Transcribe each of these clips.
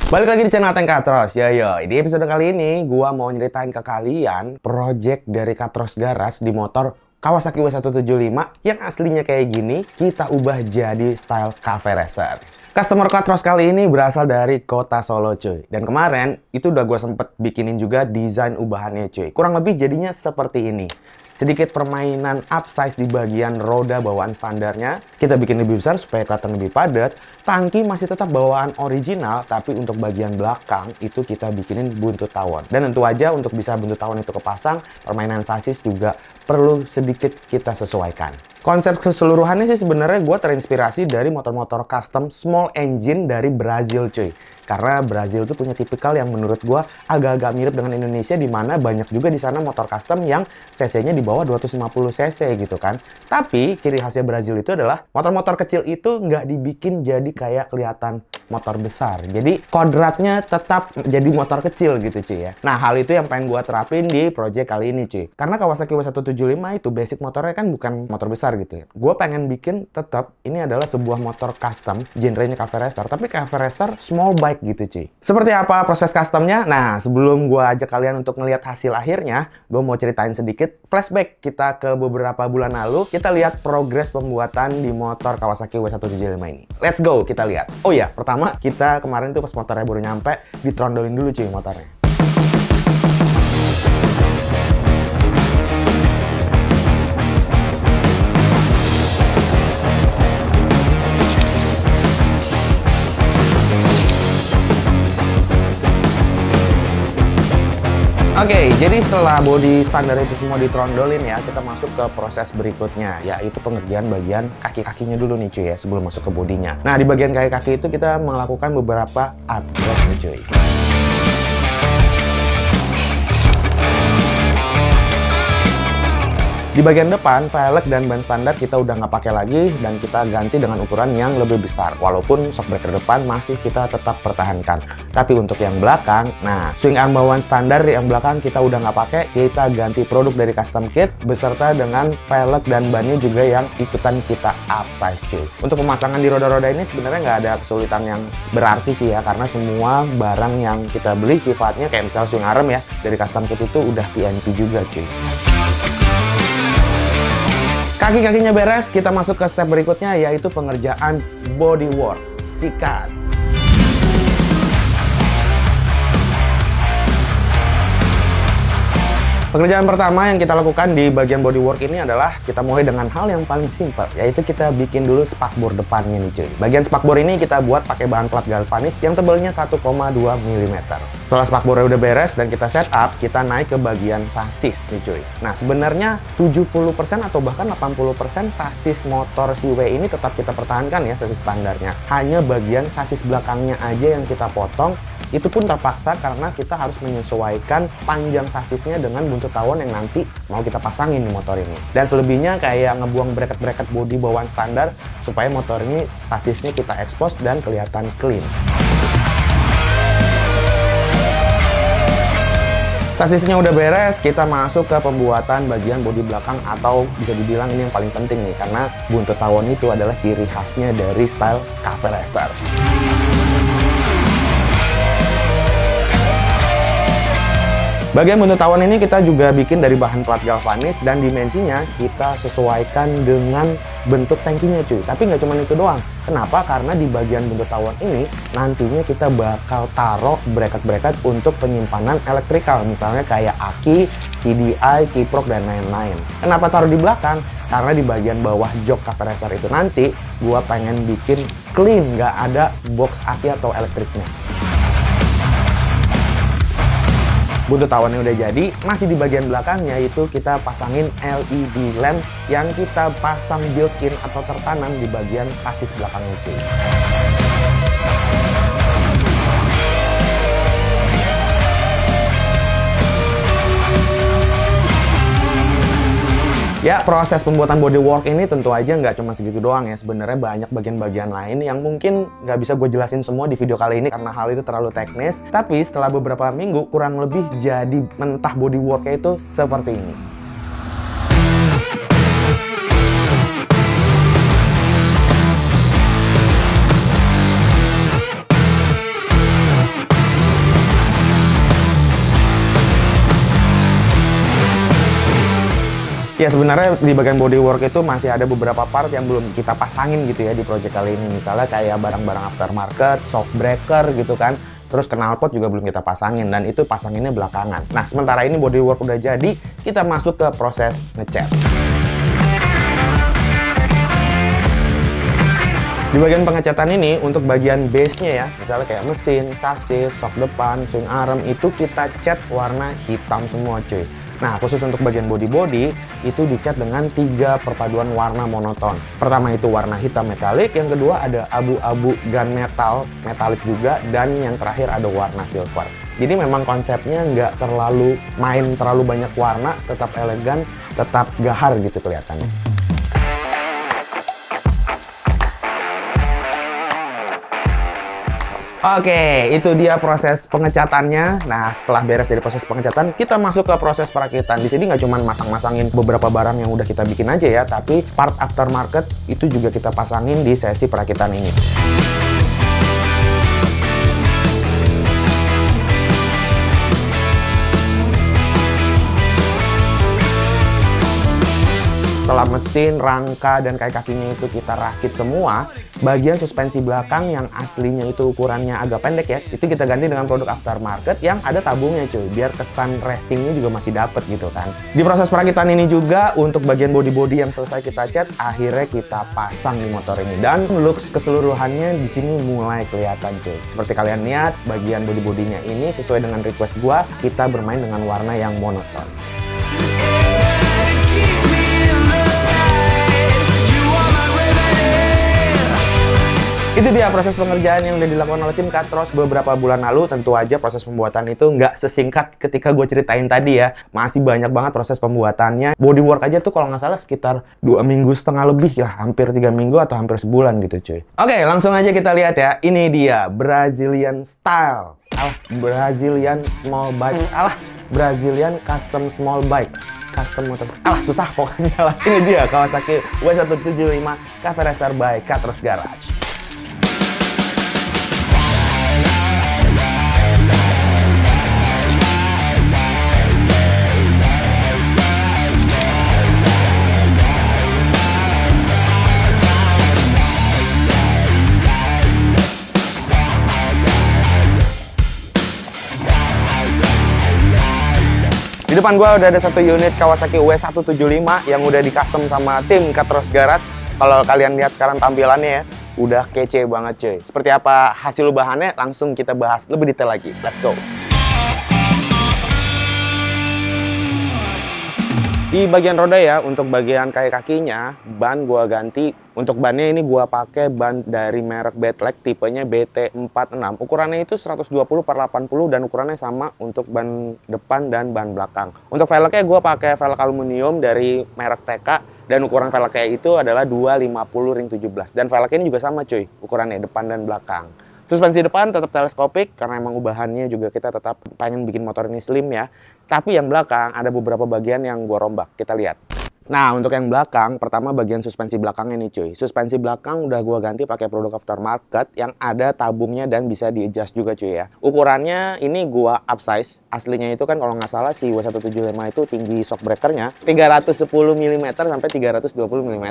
Balik lagi di channel Tank Katros. Di episode kali ini gua mau nyeritain ke kalian project dari Katros Garage di motor Kawasaki W175 yang aslinya kayak gini, kita ubah jadi style cafe racer. Customer Katros kali ini berasal dari kota Solo, cuy. Dan kemarin itu udah gue sempet bikinin juga desain ubahannya, cuy. Kurang lebih jadinya seperti ini. Sedikit permainan upsize di bagian roda bawaan standarnya. Kita bikin lebih besar supaya kelihatan lebih padat. Tangki masih tetap bawaan original, tapi untuk bagian belakang itu kita bikinin buntut tawon. Dan tentu aja untuk bisa buntut tawon itu kepasang, permainan sasis juga perlu sedikit kita sesuaikan. Konsep keseluruhannya sih sebenarnya gue terinspirasi dari motor-motor custom small engine dari Brazil, cuy. Karena Brazil tuh punya tipikal yang menurut gue agak-agak mirip dengan Indonesia, di mana banyak juga di sana motor custom yang cc-nya di bawah 250 cc gitu kan. Tapi ciri khasnya Brazil itu adalah motor-motor kecil itu nggak dibikin jadi kayak kelihatan motor besar. Jadi kodratnya tetap jadi motor kecil gitu, cuy ya. Nah, hal itu yang pengen gue terapin di project kali ini, cuy. Karena Kawasaki W175 itu basic motornya kan bukan motor besar gitu ya. Gue pengen bikin tetap ini adalah sebuah motor custom, genrenya cafe racer, tapi cafe racer small bike gitu, cuy. Seperti apa proses customnya? Nah, sebelum gue ajak kalian untuk ngelihat hasil akhirnya, gue mau ceritain sedikit flashback kita ke beberapa bulan lalu. Kita lihat progres pembuatan di motor Kawasaki W175 ini. Let's go, kita lihat. Oh ya, pertama kita kemarin tuh pas motornya baru nyampe, ditrondolin dulu, cuy, motornya. Oke, jadi setelah bodi standar itu semua ditrondolin ya, kita masuk ke proses berikutnya, yaitu pengerjaan bagian kaki-kakinya dulu nih, cuy ya, sebelum masuk ke bodinya. Nah, di bagian kaki-kaki itu kita melakukan beberapa upgrade nih, cuy. Di bagian depan, velg dan ban standar kita udah nggak pakai lagi dan kita ganti dengan ukuran yang lebih besar. Walaupun shock breaker depan masih kita tetap pertahankan. Tapi untuk yang belakang, nah swing arm bawaan standar yang belakang kita udah nggak pakai, kita ganti produk dari custom kit beserta dengan velg dan bannya juga yang ikutan kita upsize, cuy. Untuk pemasangan di roda-roda ini sebenarnya nggak ada kesulitan yang berarti sih ya, karena semua barang yang kita beli sifatnya kayak misal swing arm ya dari custom kit itu udah TNT juga, cuy. Kaki-kakinya beres, kita masuk ke step berikutnya, yaitu pengerjaan bodywork, sikat. Pekerjaan pertama yang kita lakukan di bagian bodywork ini adalah kita mulai dengan hal yang paling simpel, yaitu kita bikin dulu spakbor depannya nih, cuy. Bagian spakbor ini kita buat pakai bahan plat galvanis yang tebalnya 1,2 mm. Setelah spakbornya udah beres dan kita setup, kita naik ke bagian sasis nih, cuy. Nah, sebenarnya 70% atau bahkan 80% sasis motor si W ini tetap kita pertahankan ya, sasis standarnya. Hanya bagian sasis belakangnya aja yang kita potong. Itu pun terpaksa karena kita harus menyesuaikan panjang sasisnya dengan buntut tawon yang nanti mau kita pasangin di motor ini. Dan selebihnya kayak ngebuang bracket-bracket bodi bawaan standar supaya motor ini sasisnya kita expose dan kelihatan clean. Sasisnya udah beres, kita masuk ke pembuatan bagian bodi belakang, atau bisa dibilang ini yang paling penting nih, karena buntut tawon itu adalah ciri khasnya dari style cafe racer. Bagian buntut tawon ini kita juga bikin dari bahan plat galvanis dan dimensinya kita sesuaikan dengan bentuk tangkinya, cuy. Tapi nggak cuma itu doang. Kenapa? Karena di bagian buntut tawon ini nantinya kita bakal taruh bracket-bracket untuk penyimpanan elektrikal, misalnya kayak aki, CDI, kiprok, dan lain-lain. Kenapa taruh di belakang? Karena di bagian bawah jok cafe racer itu nanti gua pengen bikin clean, nggak ada box aki atau elektriknya. Buntut tawonnya udah jadi, masih di bagian belakang, yaitu kita pasangin LED lamp yang kita pasang built-in atau tertanam di bagian sasis belakangnya, cuy. Ya, proses pembuatan bodywork ini tentu aja nggak cuma segitu doang ya. Sebenarnya banyak bagian-bagian lain yang mungkin nggak bisa gue jelasin semua di video kali ini karena hal itu terlalu teknis. Tapi setelah beberapa minggu, kurang lebih jadi mentah bodyworknya itu seperti ini. Ya sebenarnya di bagian bodywork itu masih ada beberapa part yang belum kita pasangin gitu ya di project kali ini. Misalnya kayak barang-barang aftermarket, shock breaker gitu kan. Terus knalpot juga belum kita pasangin dan itu pasanginnya belakangan. Nah sementara ini bodywork udah jadi, kita masuk ke proses ngecat. Di bagian pengecatan ini untuk bagian base-nya ya, misalnya kayak mesin, sasis, shock depan, swing arm itu kita cat warna hitam semua cuy. Nah, khusus untuk bagian body itu dicat dengan 3 perpaduan warna monoton. Pertama itu warna hitam metalik, yang kedua ada abu-abu gunmetal, metalik juga, dan yang terakhir ada warna silver. Jadi memang konsepnya nggak terlalu main terlalu banyak warna, tetap elegan, tetap gahar gitu kelihatannya. Oke, itu dia proses pengecatannya. Nah, setelah beres dari proses pengecatan, kita masuk ke proses perakitan. Di sini nggak cuma masang-masangin beberapa barang yang udah kita bikin aja ya, tapi part aftermarket itu juga kita pasangin di sesi perakitan ini. Setelah mesin, rangka, dan kakinya itu kita rakit semua, bagian suspensi belakang yang aslinya itu ukurannya agak pendek ya, itu kita ganti dengan produk aftermarket yang ada tabungnya cuy, biar kesan racingnya juga masih dapet gitu kan. Di proses perakitan ini juga, untuk bagian body yang selesai kita cat, akhirnya kita pasang di motor ini. Dan looks keseluruhannya di sini mulai kelihatan cuy. Seperti kalian lihat, bagian body-nya ini sesuai dengan request gua, kita bermain dengan warna yang monoton. Itu dia proses pengerjaan yang udah dilakukan oleh tim Katros beberapa bulan lalu. Tentu aja proses pembuatan itu nggak sesingkat ketika gue ceritain tadi ya. Masih banyak banget proses pembuatannya. Bodywork aja tuh kalau nggak salah sekitar 2,5 minggu lebih lah. Hampir 3 minggu atau hampir sebulan gitu cuy. Oke, langsung aja kita lihat ya. Ini dia Brazilian style. Brazilian small bike. Brazilian custom small bike. Custom motor. Susah pokoknya lah. Ini dia Kawasaki W175 Cafe Racer by Katros Garage. Di depan gua udah ada satu unit Kawasaki W175 yang udah di custom sama tim Katros Garage. Kalau kalian lihat sekarang tampilannya ya, udah kece banget cuy. Seperti apa hasil bahannya, langsung kita bahas lebih detail lagi. Let's go! Di bagian roda ya, untuk bagian kakinya, ban gua ganti. Untuk bannya ini gua pakai ban dari merek Betlek, tipenya BT46. Ukurannya itu 120/80 dan ukurannya sama untuk ban depan dan ban belakang. Untuk velgnya gua pakai velg aluminium dari merek TK dan ukuran velgnya itu adalah 250/17. Dan velgnya ini juga sama cuy, ukurannya depan dan belakang. Suspensi depan tetap teleskopik karena emang ubahannya juga kita tetap pengen bikin motor ini slim ya. Tapi yang belakang ada beberapa bagian yang gua rombak. Kita lihat. Nah, untuk yang belakang, pertama bagian suspensi belakangnya nih cuy. Suspensi belakang udah gua ganti pakai produk aftermarket yang ada tabungnya dan bisa di-adjust juga cuy ya. Ukurannya ini gua upsize. Aslinya itu kan kalau nggak salah si W175 itu tinggi shock breakernya 310 mm sampai 320 mm.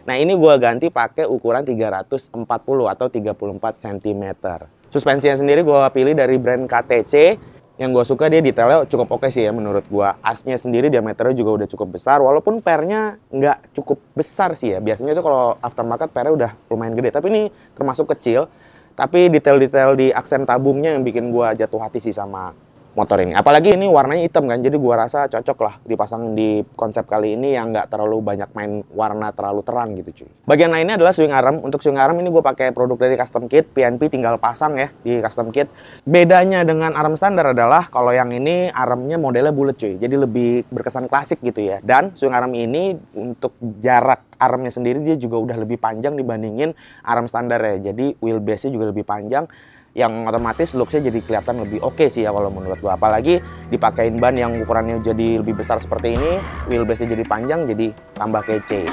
Nah, ini gua ganti pakai ukuran 340 atau 34 cm. Suspensinya sendiri gua pilih dari brand KTC. Yang gue suka dia detailnya cukup oke sih ya menurut gue. Asnya sendiri diameternya juga udah cukup besar. Walaupun pernya nggak cukup besar sih ya. Biasanya itu kalau aftermarket pernya udah lumayan gede. Tapi ini termasuk kecil. Tapi detail-detail di aksen tabungnya yang bikin gue jatuh hati sih sama motor ini. Apalagi ini warnanya hitam kan. Jadi gue rasa cocok lah dipasang di konsep kali ini yang nggak terlalu banyak main warna terlalu terang gitu cuy. Bagian lainnya adalah swing arm. Untuk swing arm ini gue pakai produk dari custom kit. PNP tinggal pasang ya di custom kit. Bedanya dengan arm standar adalah kalau yang ini armnya modelnya bulat cuy. Jadi lebih berkesan klasik gitu ya. Dan swing arm ini untuk jarak armnya sendiri dia juga udah lebih panjang dibandingin arm standar ya. Jadi wheelbase-nya juga lebih panjang. Yang otomatis looks-nya jadi kelihatan lebih oke sih ya kalau menurut gua. Apalagi dipakein ban yang ukurannya jadi lebih besar seperti ini, wheelbase-nya jadi panjang, jadi tambah kece.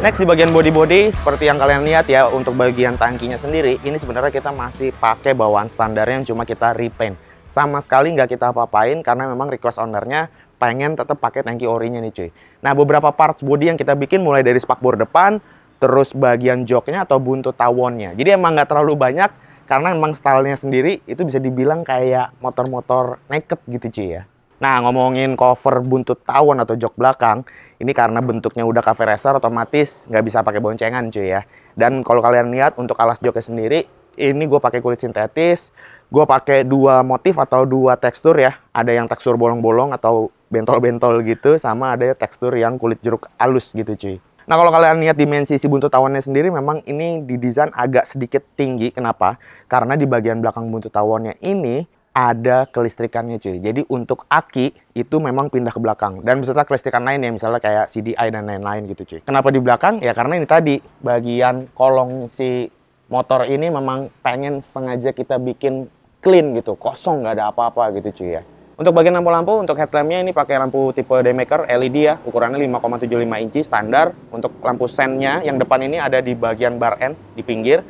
Next di bagian body seperti yang kalian lihat ya, untuk bagian tangkinya sendiri ini sebenarnya kita masih pakai bawaan standarnya yang cuma kita repaint. Sama sekali nggak kita apa-apain karena memang request ownernya pengen tetap pakai tangki orinya nih cuy. Nah beberapa parts body yang kita bikin mulai dari spakbor depan, terus bagian joknya atau buntut tawonnya. Jadi emang nggak terlalu banyak karena emang stylenya sendiri itu bisa dibilang kayak motor-motor naked gitu cuy ya. Nah, ngomongin cover buntut tawon atau jok belakang, ini karena bentuknya udah cafe racer, otomatis nggak bisa pakai boncengan cuy ya. Dan kalau kalian lihat untuk alas joknya sendiri, ini gue pakai kulit sintetis, gue pakai dua motif atau dua tekstur ya. Ada yang tekstur bolong-bolong atau bentol-bentol gitu, sama ada tekstur yang kulit jeruk halus gitu cuy. Nah, kalau kalian lihat dimensi si buntut tawonnya sendiri, memang ini didesain agak sedikit tinggi. Kenapa? Karena di bagian belakang buntut tawonnya ini ada kelistrikannya cuy. Jadi untuk aki itu memang pindah ke belakang dan beserta kelistrikan lain ya, misalnya kayak CDI dan lain-lain gitu cuy. Kenapa di belakang? Ya karena ini tadi bagian kolong si motor ini memang pengen sengaja kita bikin clean gitu, kosong, nggak ada apa-apa gitu cuy ya. Untuk bagian lampu-lampu, untuk headlampnya ini pakai lampu tipe Daymaker LED ya, ukurannya 5,75 inci standar. Untuk lampu sennya yang depan ini ada di bagian bar end di pinggir.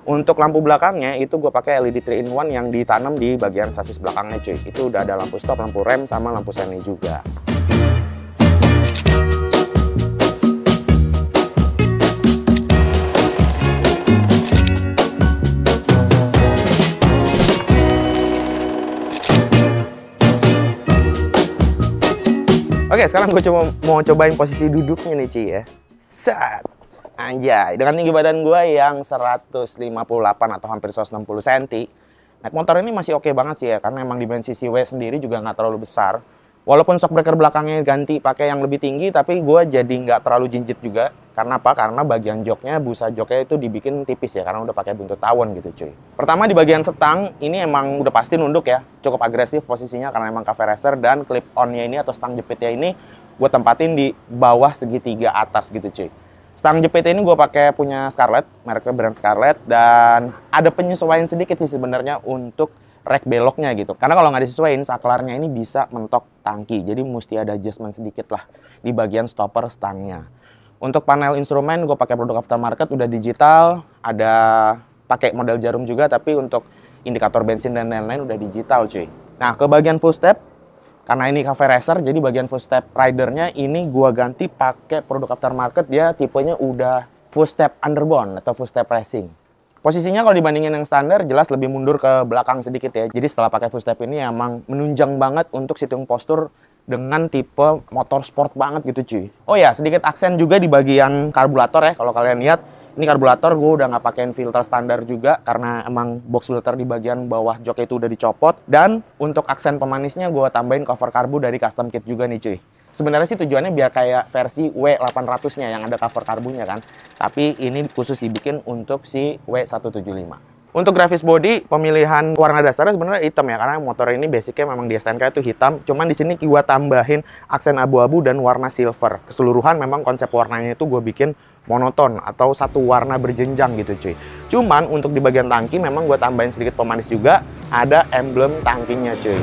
Untuk lampu belakangnya itu gue pakai LED 3-in-1 yang ditanam di bagian sasis belakangnya cuy. Itu udah ada lampu stop, lampu rem, sama lampu sennya juga. Oke, sekarang gue mau cobain posisi duduknya nih cuy ya. Set. Anjay, dengan tinggi badan gue yang 158 atau hampir 160 cm, naik motor ini masih oke banget sih ya, karena emang dimensi si W sendiri juga nggak terlalu besar. Walaupun shock breaker belakangnya ganti pakai yang lebih tinggi, tapi gue jadi nggak terlalu jinjit juga. Karena apa? Karena bagian joknya, busa joknya itu dibikin tipis ya, karena udah pakai buntut tawon gitu cuy. Pertama di bagian setang, ini emang udah pasti nunduk ya, cukup agresif posisinya karena emang cafe racer, dan clip onnya ini atau stang jepitnya ini gue tempatin di bawah segitiga atas gitu cuy. Stang jepit ini gue pakai punya Scarlett, mereknya brand Scarlett, dan ada penyesuaian sedikit sih sebenarnya untuk rek beloknya gitu. Karena kalau nggak disesuaiin, saklarnya ini bisa mentok tangki, jadi mesti ada adjustment sedikit lah di bagian stopper stangnya. Untuk panel instrumen gue pakai produk aftermarket, udah digital, ada pakai model jarum juga, tapi untuk indikator bensin dan lain-lain udah digital cuy. Nah ke bagian full step, karena ini cafe racer, jadi bagian full step ridernya ini gua ganti pakai produk aftermarket, dia tipenya udah full step underbone atau full step racing. Posisinya kalau dibandingin yang standar jelas lebih mundur ke belakang sedikit ya. Jadi setelah pakai full step ini emang menunjang banget untuk sitting postur dengan tipe motor sport banget gitu cuy. Oh ya, sedikit aksen juga di bagian karburator ya. Kalau kalian lihat, ini karburator gue udah nggak pakein filter standar juga karena emang box filter di bagian bawah jok itu udah dicopot. Dan untuk aksen pemanisnya gue tambahin cover karbu dari custom kit juga nih cuy. Sebenarnya sih tujuannya biar kayak versi W800-nya yang ada cover karbunya kan. Tapi ini khusus dibikin untuk si W175. Untuk grafis body, pemilihan warna dasarnya sebenarnya hitam ya, karena motor ini basicnya memang di STNK itu hitam. Cuman di sini gue tambahin aksen abu-abu dan warna silver. Keseluruhan memang konsep warnanya itu gue bikin monoton atau satu warna berjenjang gitu cuy. Cuman untuk di bagian tangki memang gue tambahin sedikit pemanis juga, ada emblem tangkinya cuy.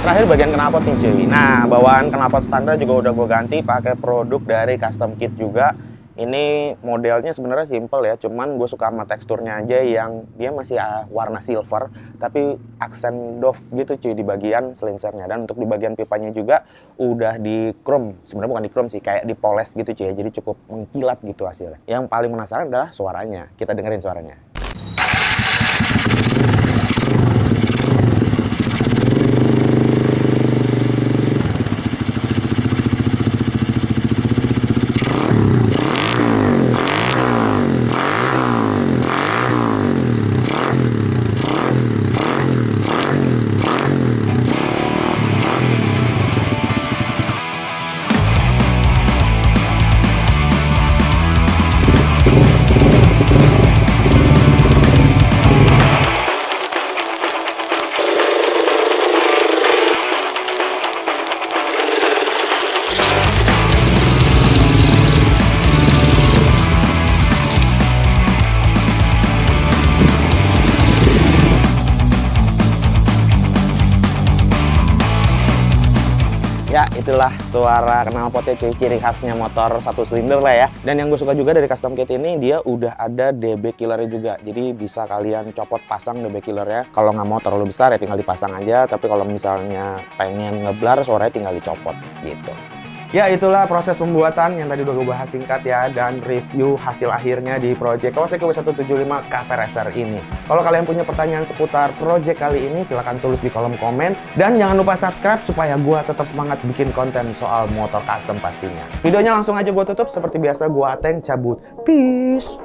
Terakhir bagian knalpot nih cuy. Nah, bawaan knalpot standar juga udah gue ganti pakai produk dari custom kit juga. Ini modelnya sebenarnya simple ya, cuman gue suka sama teksturnya aja yang dia masih warna silver, tapi aksen doff gitu cuy di bagian selinsernya. Dan untuk di bagian pipanya juga udah di chrome, sebenarnya bukan di chrome sih, kayak dipoles gitu cuy ya, jadi cukup mengkilat gitu hasilnya. Yang paling penasaran adalah suaranya, kita dengerin suaranya. suara knalpotnya cuy, ciri khasnya motor satu silinder lah ya. Dan yang gue suka juga dari custom kit ini, dia udah ada DB killernya juga. Jadi bisa kalian copot pasang DB killernya. Kalau nggak mau terlalu besar ya tinggal dipasang aja. Tapi kalau misalnya pengen ngeblar, suaranya tinggal dicopot gitu. Ya itulah proses pembuatan yang tadi udah gue bahas singkat ya, dan review hasil akhirnya di project Kawasaki W175 Cafe Racer ini. Kalau kalian punya pertanyaan seputar project kali ini, silahkan tulis di kolom komen. Dan jangan lupa subscribe supaya gue tetap semangat bikin konten soal motor custom pastinya. Videonya langsung aja gue tutup, seperti biasa gue Ateng cabut. Peace!